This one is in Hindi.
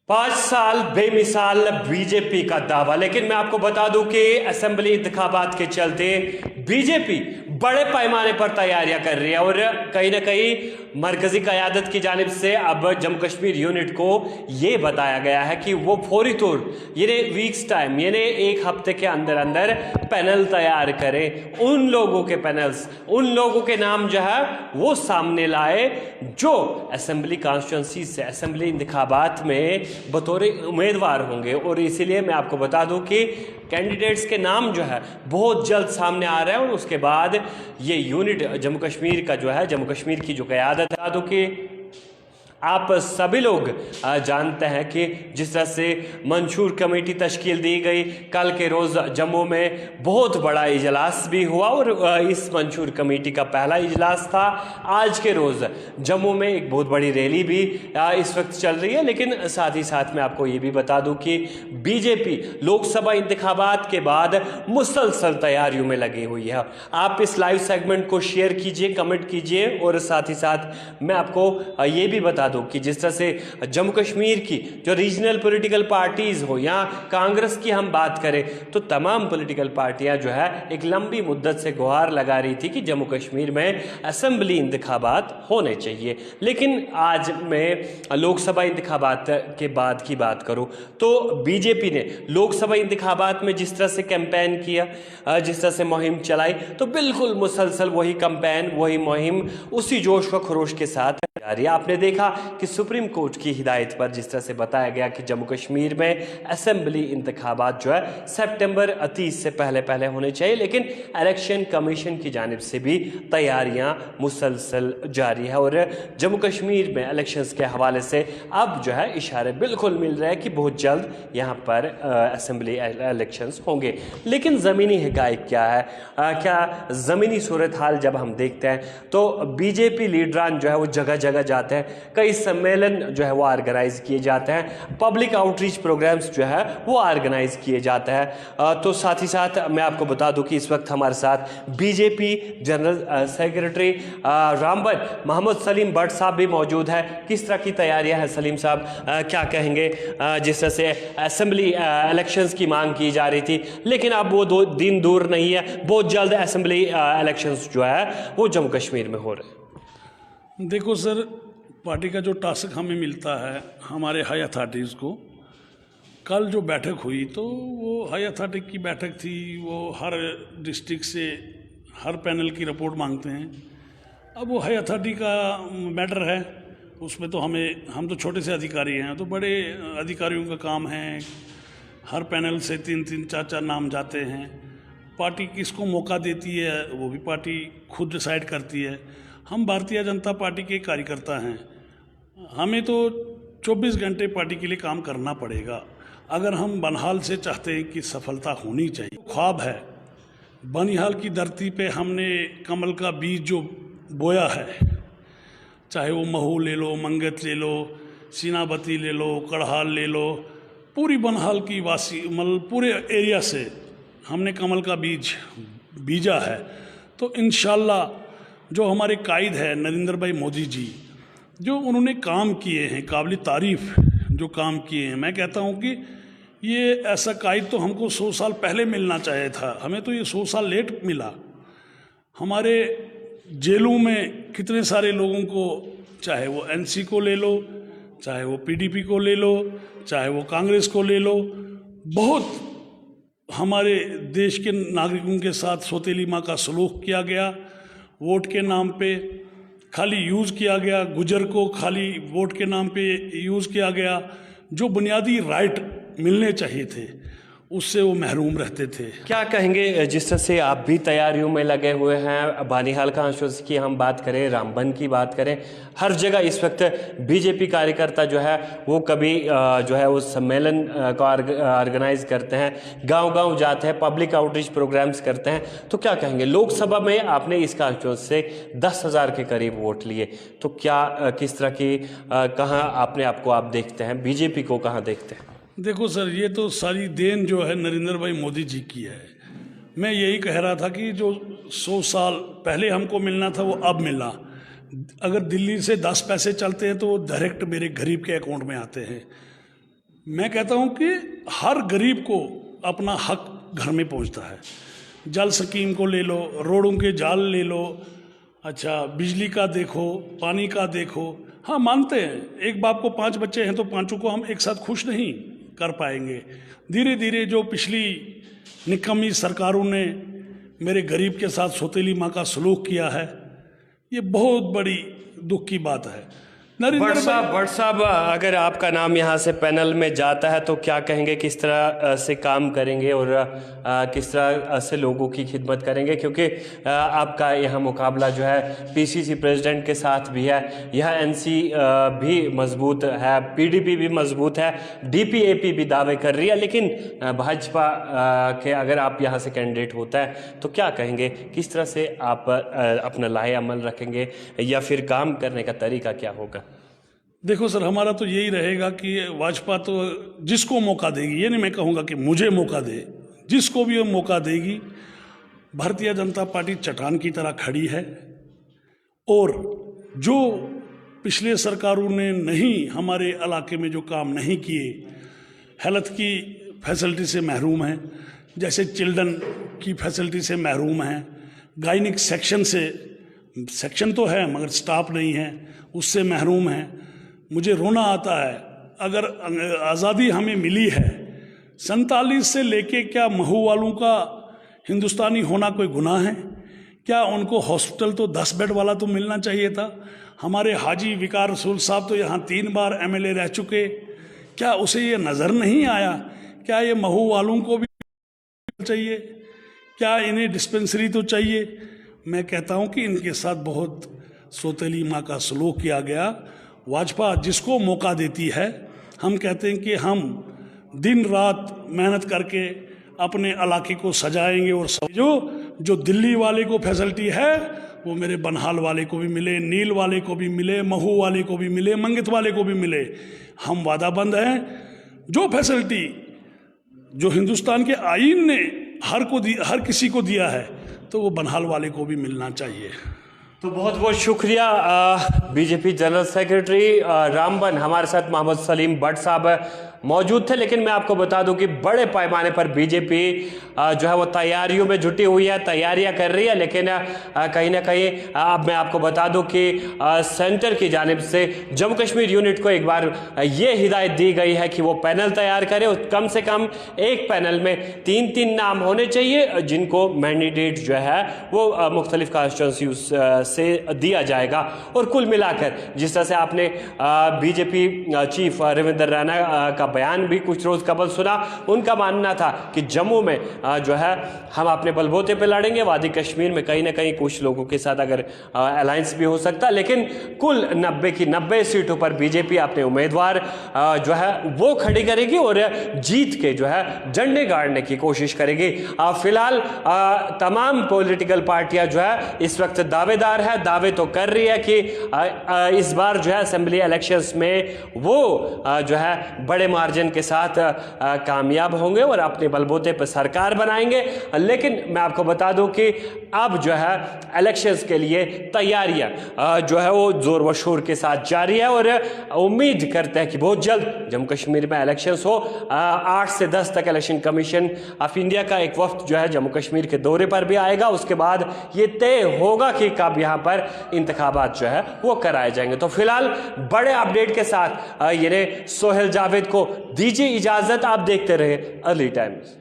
5 साल बेमिसाल बीजेपी का दावा। लेकिन मैं आपको बता दूं कि असेंबली इंतखाबात के चलते बीजेपी बड़े पैमाने पर तैयारियां कर रही है और कहीं ना कहीं मरकजी क़यादत की जानिब से अब जम्मू कश्मीर यूनिट को ये बताया गया है कि वो फौरी तौर यानी वीक्स टाइम यानी 1 हफ्ते के अंदर अंदर पैनल तैयार करें। उन लोगों के पैनल्स, उन लोगों के नाम जो है वो सामने लाए जो असेंबली कॉन्स्टिट्यूंसी से असेंबली इंतखाबात में बतौर उम्मीदवार होंगे। और इसीलिए मैं आपको बता दूं कि कैंडिडेट्स के नाम जो है बहुत जल्द सामने आ रहे हैं और उसके बाद ये यूनिट जम्मू कश्मीर का जो है, जम्मू कश्मीर की जो क़यादत है, बता दूं कि आप सभी लोग जानते हैं कि जिस तरह से मंशूर कमेटी तश्कील दी गई, कल के रोज़ जम्मू में बहुत बड़ा इजलास भी हुआ और इस मंशूर कमेटी का पहला इजलास था। आज के रोज़ जम्मू में एक बहुत बड़ी रैली भी इस वक्त चल रही है। लेकिन साथ ही साथ मैं आपको ये भी बता दूं कि बीजेपी लोकसभा इंतखाबात के बाद मुसलसल तैयारियों में लगी हुई है। आप इस लाइव सेगमेंट को शेयर कीजिए, कमेंट कीजिए और साथ ही साथ मैं आपको ये भी बता कि जिस तरह से जम्मू कश्मीर की जो रीजनल पॉलिटिकल पार्टीज हो या कांग्रेस की हम बात करें तो तमाम पॉलिटिकल पार्टियां जो है एक लंबी मुद्दत से गुहार लगा रही थी कि जम्मू कश्मीर में असेंबली इंतखाबात होने चाहिए। लेकिन आज मैं लोकसभा इंतखाबात के बाद की बात करूं तो बीजेपी ने लोकसभा इंतखाबात में जिस तरह से कैंपेन किया, जिस तरह से मुहिम चलाई, तो बिल्कुल मुसलसल वही कैंपेन, वही मुहिम उसी जोश व खरोश के साथ जारी। आपने देखा कि सुप्रीम कोर्ट की हिदायत पर जिस तरह से बताया गया कि जम्मू कश्मीर में असेंबली इंतखाबात जो है सितंबर 30 से पहले पहले होने चाहिए। लेकिन इलेक्शन कमीशन की जानिब से भी तैयारियां मुसलसल जारी है और जम्मू कश्मीर में इलेक्शंस के हवाले से अब जो है इशारे बिल्कुल मिल रहे हैं कि बहुत जल्द यहाँ पर असेंबली इलेक्शंस होंगे। लेकिन ज़मीनी हक़ाइक़ क्या है, क्या ज़मीनी सूरत हाल जब हम देखते हैं तो बीजेपी लीडरान जो है वो जगह जगह जाते हैं, कई सम्मेलन जो है वो ऑर्गेनाइज किए जाते हैं, पब्लिक आउटरीच प्रोग्राम्स जो है वो ऑर्गेनाइज किए जाते हैं। तो साथ ही साथ मैं आपको बता दूं कि इस वक्त हमारे साथ BJP general secretary Ramban Mohammad Salim Bhat साहब भी मौजूद है। किस तरह की तैयारियां हैं सलीम साहब, क्या कहेंगे? जिस तरह से असेंबली इलेक्शंस की मांग की जा रही थी लेकिन अब वो 2 दिन दूर नहीं है, बहुत जल्द असेंबली इलेक्शंस जो है वो जम्मू कश्मीर में हो रहे हैं। देखो सर, पार्टी का जो टास्क हमें मिलता है हमारे हाई अथॉरिटीज़ को, कल जो बैठक हुई तो वो हाई अथॉरिटी की बैठक थी। वो हर डिस्ट्रिक्ट से हर पैनल की रिपोर्ट मांगते हैं। अब वो हाई अथॉरिटी का मैटर है, उसमें तो हम तो छोटे से अधिकारी हैं, तो बड़े अधिकारियों का काम है। हर पैनल से 3-3, 4-4 नाम जाते हैं। पार्टी किसको मौका देती है वो भी पार्टी खुद डिसाइड करती है। हम भारतीय जनता पार्टी के कार्यकर्ता हैं, हमें तो 24 घंटे पार्टी के लिए काम करना पड़ेगा अगर हम बनिहाल से चाहते हैं कि सफलता होनी चाहिए। ख्वाब है, बनिहाल की धरती पे हमने कमल का बीज जो बोया है, चाहे वो महू ले लो, मंगत ले लो, सीनाबती ले लो, कड़हाल ले लो, पूरी बनिहाल की वासी मतलब पूरे एरिया से हमने कमल का बीज बीजा है। तो इंशाल्लाह जो हमारे कायद है नरेंद्र भाई मोदी जी, जो उन्होंने काम किए हैं, काबिल तारीफ़ जो काम किए हैं, मैं कहता हूँ कि ये ऐसा कायद तो हमको 100 साल पहले मिलना चाहिए था। हमें तो ये 100 साल लेट मिला। हमारे जेलों में कितने सारे लोगों को, चाहे वो एनसी को ले लो, चाहे वो पीडीपी को ले लो, चाहे वो कांग्रेस को ले लो, बहुत हमारे देश के नागरिकों के साथ सौतेली माँ का सलूक किया गया। वोट के नाम पे खाली यूज़ किया गया, गुजर को खाली वोट के नाम पे यूज़ किया गया। जो बुनियादी राइट मिलने चाहिए थे उससे वो महरूम रहते थे। क्या कहेंगे जिस तरह से आप भी तैयारियों में लगे हुए हैं? बानिहाल कॉन्स्टिट्यूंसी की हम बात करें, रामबन की बात करें, हर जगह इस वक्त बीजेपी कार्यकर्ता जो है वो कभी जो है वो सम्मेलन का ऑर्गेनाइज करते हैं, गांव-गांव जाते हैं, पब्लिक आउटरीच प्रोग्राम्स करते हैं। तो क्या कहेंगे, लोकसभा में आपने इस कॉन्स्टिट्यूंसी से 10,000 के करीब वोट लिए, तो क्या किस तरह की कहाँ अपने आप को आप देखते हैं, बीजेपी को कहाँ देखते हैं? देखो सर, ये तो सारी देन जो है नरेंद्र भाई मोदी जी की है। मैं यही कह रहा था कि जो 100 साल पहले हमको मिलना था वो अब मिला। अगर दिल्ली से 10 पैसे चलते हैं तो वो डायरेक्ट मेरे गरीब के अकाउंट में आते हैं। मैं कहता हूं कि हर गरीब को अपना हक घर में पहुंचता है। जल स्कीम को ले लो, रोडों के जाल ले लो, अच्छा बिजली का देखो, पानी का देखो। हाँ मानते हैं एक बाप को 5 बच्चे हैं तो पांचों को हम एक साथ खुश नहीं कर पाएंगे। धीरे धीरे जो पिछली निकम्मी सरकारों ने मेरे गरीब के साथ सौतेली माँ का सलूक किया है, ये बहुत बड़ी दुख की बात है। भट्ट साहब, अगर आपका नाम यहाँ से पैनल में जाता है तो क्या कहेंगे, किस तरह से काम करेंगे और किस तरह से लोगों की खिदमत करेंगे? क्योंकि आपका यहाँ मुकाबला जो है पीसीसी प्रेसिडेंट के साथ भी है, यह एनसी भी मजबूत है, पीडीपी भी मजबूत है, डीपीएपी भी दावे कर रही है, लेकिन भाजपा के अगर आप यहाँ से कैंडिडेट होता है तो क्या कहेंगे, किस तरह से आप अपना लाहे अमल रखेंगे या फिर काम करने का तरीका क्या होगा? देखो सर, हमारा तो यही रहेगा कि भाजपा तो जिसको मौका देगी, ये नहीं मैं कहूँगा कि मुझे मौका दे, जिसको भी वो मौका देगी। भारतीय जनता पार्टी चट्टान की तरह खड़ी है और जो पिछले सरकारों ने नहीं हमारे इलाके में जो काम नहीं किए, हेल्थ की फैसिलिटी से महरूम हैं, जैसे चिल्ड्रन की फैसिलिटी से महरूम हैं, गायनिक सेक्शन तो है मगर स्टाफ नहीं है, उससे महरूम हैं। मुझे रोना आता है, अगर आज़ादी हमें मिली है 47 से लेके, क्या महू वालों का हिंदुस्तानी होना कोई गुनाह है? क्या उनको हॉस्पिटल तो 10 बेड वाला तो मिलना चाहिए था? हमारे हाजी विकार रसूल साहब तो यहाँ 3 बार एमएलए रह चुके, क्या उसे ये नज़र नहीं आया? क्या ये महू वालों को भी चाहिए? क्या इन्हें डिस्पेंसरी तो चाहिए? मैं कहता हूँ कि इनके साथ बहुत सौतेली माँ का सलूक किया गया। भाजपा जिसको मौका देती है, हम कहते हैं कि हम दिन रात मेहनत करके अपने इलाके को सजाएंगे और जो दिल्ली वाले को फैसिलिटी है वो मेरे बनहाल वाले को भी मिले, नील वाले को भी मिले, महू वाले को भी मिले, मंगित वाले को भी मिले। हम वादाबंद हैं, जो फैसिलिटी जो हिंदुस्तान के आईन ने हर किसी को दिया है तो वो बनहाल वाले को भी मिलना चाहिए। तो बहुत बहुत शुक्रिया बीजेपी जनरल सेक्रेटरी रामबन, हमारे साथ मोहम्मद सलीम भट्ट साहब मौजूद थे। लेकिन मैं आपको बता दूं कि बड़े पैमाने पर बीजेपी जो है वो तैयारियों में जुटी हुई है, तैयारियां कर रही है, लेकिन कहीं ना कहीं अब मैं आपको बता दूं कि सेंटर की जानिब से जम्मू कश्मीर यूनिट को एक बार ये हिदायत दी गई है कि वो पैनल तैयार करे और कम से कम एक पैनल में 3-3 नाम होने चाहिए जिनको मैंडेट जो है वो मुख्तलिफ कॉन्स्टिट्यूंसीज से दिया जाएगा। और कुल मिलाकर जिस तरह से आपने बीजेपी चीफ रविंदर रैना का बयान भी कुछ रोज कबल सुना, उनका मानना था कि जम्मू में जो है हम अपने बलबूते पे लड़ेंगे, वादी कश्मीर में कहीं ना कहीं कुछ लोगों के साथ अगर अलायंस भी हो सकता, लेकिन कुल 90 की 90 सीटों पर बीजेपी अपने उम्मीदवार जो है वो खड़ी करेगी और जीत के जो है झंडे गाड़ने की कोशिश करेगी। फिलहाल तमाम पॉलिटिकल पार्टियां जो है इस वक्त दावेदार है, दावे तो कर रही है कि इस बार जो है असेंबली इलेक्शंस में वो जो है बड़े मार्जिन के साथ कामयाब होंगे और अपने बलबूते पर सरकार बनाएंगे। लेकिन मैं आपको बता दूं कि अब जो है इलेक्शंस के लिए तैयारियां जो है वो जोर व शोर के साथ जारी है और उम्मीद करते हैं कि बहुत जल्द जम्मू कश्मीर में इलेक्शंस हो। 8 से 10 तक इलेक्शन कमीशन ऑफ इंडिया का एक वक्त जो है जम्मू कश्मीर के दौरे पर भी आएगा। उसके बाद ये तय होगा कि कब यहाँ पर इंतखाबात जो है वो कराए जाएंगे। तो फिलहाल बड़े अपडेट के साथ ये सोहेल जावेद को दीजिए इजाजत। आप देखते रहे अर्ली टाइम्स।